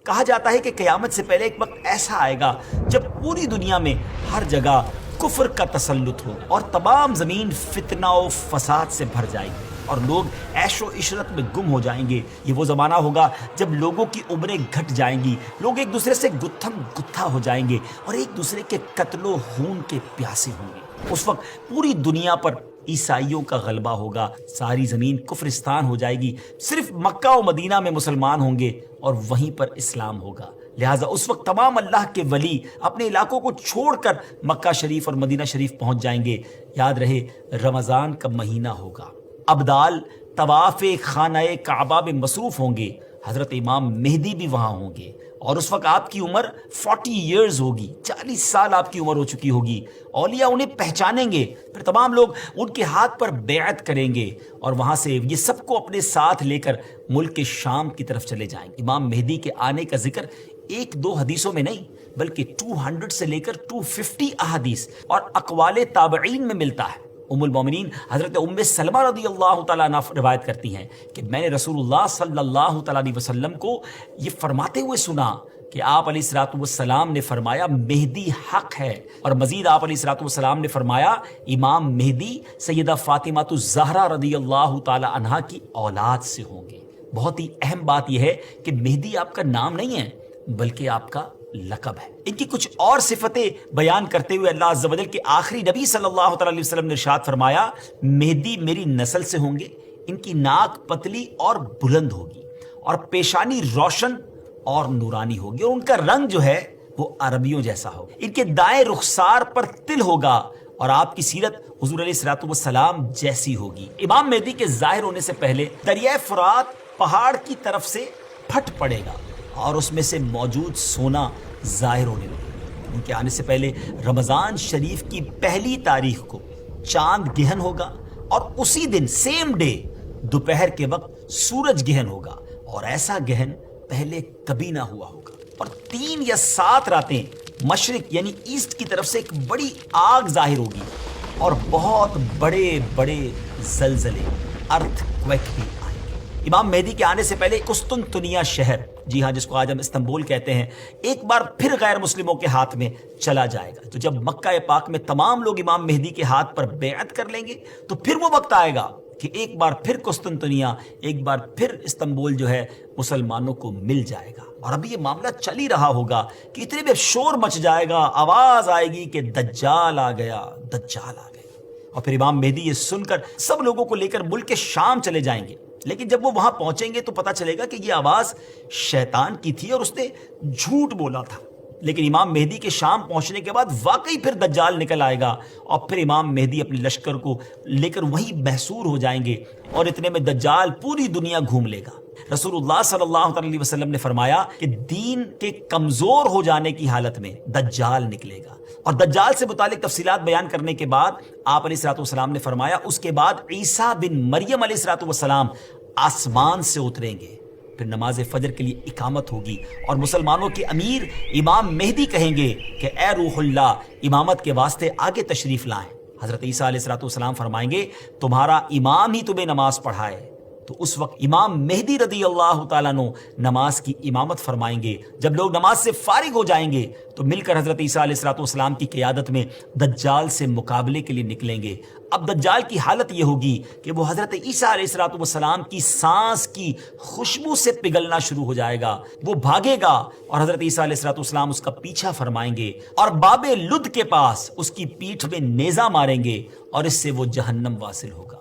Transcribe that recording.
کہا جاتا ہے کہ قیامت سے پہلے ایک وقت ایسا آئے گا جب پوری دنیا میں ہر جگہ کفر کا تسلط ہو اور تمام زمین فتنہ و فساد سے بھر جائے گی اور لوگ عیش و عشرت میں گم ہو جائیں گے۔ یہ وہ زمانہ ہوگا جب لوگوں کی عمریں گھٹ جائیں گی، لوگ ایک دوسرے سے گتھم گتھا ہو جائیں گے اور ایک دوسرے کے قتل و خون کے پیاسے ہوں گے۔ اس وقت پوری دنیا پر عیسائیوں کا غلبہ ہوگا، ساری زمین کفرستان ہو جائے گی، صرف مکہ و مدینہ میں مسلمان ہوں گے اور وہیں پر اسلام ہوگا۔ لہٰذا اس وقت تمام اللہ کے ولی اپنے علاقوں کو چھوڑ کر مکہ شریف اور مدینہ شریف پہنچ جائیں گے۔ یاد رہے رمضان کا مہینہ ہوگا، ابدال طواف خانہ کعبہ میں مصروف ہوں گے، حضرت امام مہدی بھی وہاں ہوں گے اور اس وقت آپ کی عمر 40 ایئرز ہوگی، 40 سال آپ کی عمر ہو چکی ہوگی۔ اولیاء انہیں پہچانیں گے، پھر تمام لوگ ان کے ہاتھ پر بیعت کریں گے اور وہاں سے یہ سب کو اپنے ساتھ لے کر ملک شام کی طرف چلے جائیں گے۔ امام مہدی کے آنے کا ذکر ایک دو حدیثوں میں نہیں بلکہ 200 سے لے کر 250 احادیث اور اقوال تابعین میں ملتا ہے۔ ام المومنین حضرت ام سلمہ رضی اللہ تعالیٰ عنہ روایت کرتی ہیں کہ میں نے رسول اللہ صلی اللہ تعالیٰ علیہ وسلم کو یہ فرماتے ہوئے سنا کہ آپ علیہ الصلوۃ والسلام نے فرمایا مہدی حق ہے، اور مزید آپ علیہ الصلوۃ والسلام نے فرمایا امام مہدی سیدہ فاطمہ الزہرا رضی اللہ تعالیٰ عنہا کی اولاد سے ہوں گے۔ بہت ہی اہم بات یہ ہے کہ مہدی آپ کا نام نہیں ہے بلکہ آپ کا لقب ہے۔ ان کی کچھ اور صفتیں بیان کرتے ہوئے اللہ عز و جل کے آخری نبی صلی اللہ تعالیٰ علیہ وسلم نے ارشاد فرمایا مہدی میری نسل سے ہوں گے، ان کی ناک پتلی اور بلند ہوگی اور پیشانی روشن اور نورانی ہوگی اور ان کا رنگ جو ہے وہ عربیوں جیسا ہوگا، ان کے دائیں رخسار پر تل ہوگا اور آپ کی سیرت حضور علیہ الصلوۃ والسلام جیسی ہوگی۔ امام مہدی کے ظاہر ہونے سے پہلے دریائے فرات پہاڑ کی طرف سے پھٹ پڑے گا اور اس میں سے موجود سونا ظاہر ہونے لگے گا۔ ان کے آنے سے پہلے رمضان شریف کی پہلی تاریخ کو چاند گہن ہوگا اور اسی دن سیم ڈے دوپہر کے وقت سورج گہن ہوگا، اور ایسا گہن پہلے کبھی نہ ہوا ہوگا۔ اور 3 یا 7 راتیں مشرق یعنی ایسٹ کی طرف سے ایک بڑی آگ ظاہر ہوگی اور بہت بڑے بڑے زلزلے ارتھ کویک بھی آئیں گے۔ امام مہدی کے آنے سے پہلے قسطنطنیہ شہر، جی ہاں جس کو آج ہم استنبول کہتے ہیں، ایک بار پھر غیر مسلموں کے ہاتھ میں چلا جائے گا۔ تو جب مکہ پاک میں تمام لوگ امام مہدی کے ہاتھ پر بیعت کر لیں گے تو پھر وہ وقت آئے گا کہ ایک بار پھر قسطنطنیہ، ایک بار پھر استنبول جو ہے مسلمانوں کو مل جائے گا۔ اور ابھی یہ معاملہ چل ہی رہا ہوگا کہ اتنے میں شور مچ جائے گا، آواز آئے گی کہ دجال آ گیا، دجال آ گیا، اور پھر امام مہدی یہ سن کر سب لوگوں کو لے کر ملک شام چلے جائیں گے۔ لیکن جب وہ وہاں پہنچیں گے تو پتہ چلے گا کہ یہ آواز شیطان کی تھی اور اس نے جھوٹ بولا تھا۔ لیکن امام مہدی کے شام پہنچنے کے بعد واقعی پھر دجال نکل آئے گا اور پھر امام مہدی اپنے لشکر کو لے کر وہیں محصور ہو جائیں گے اور اتنے میں دجال پوری دنیا گھوم لے گا۔ رسول اللہ صلی اللہ علیہ وسلم نے فرمایا کہ دین کے کمزور ہو جانے کی حالت میں دجال نکلے گا، اور دجال سے متعلق تفصیلات بیان کرنے کے بعد آپ علیہ الصلوۃ والسلام نے فرمایا اس کے بعد عیسیٰ بن مریم علیہ الصلوۃ والسلام آسمان سے اتریں گے، پھر نماز فجر کے لیے اقامت ہوگی اور مسلمانوں کے امیر امام مہدی کہیں گے کہ اے روح اللہ امامت کے واسطے آگے تشریف لائیں۔ حضرت عیسیٰ علیہ الصلوۃ والسلام فرمائیں گے تمہارا امام ہی تمہیں نماز پڑھائے، تو اس وقت امام مہدی رضی اللہ تعالیٰ عنہ نماز کی امامت فرمائیں گے۔ جب لوگ نماز سے فارغ ہو جائیں گے تو مل کر حضرت عیسیٰ علیہ الصلوۃ والسلام کی قیادت میں دجال سے مقابلے کے لیے نکلیں گے۔ اب دجال کی حالت یہ ہوگی کہ وہ حضرت عیسیٰ علیہ الصلوۃ والسلام کی سانس کی خوشبو سے پگھلنا شروع ہو جائے گا، وہ بھاگے گا اور حضرت عیسیٰ علیہ الصلوۃ والسلام اس کا پیچھا فرمائیں گے اور باب لد کے پاس اس کی پیٹھ میں نیزہ ماریں گے اور اس سے وہ جہنم واصل ہوگا۔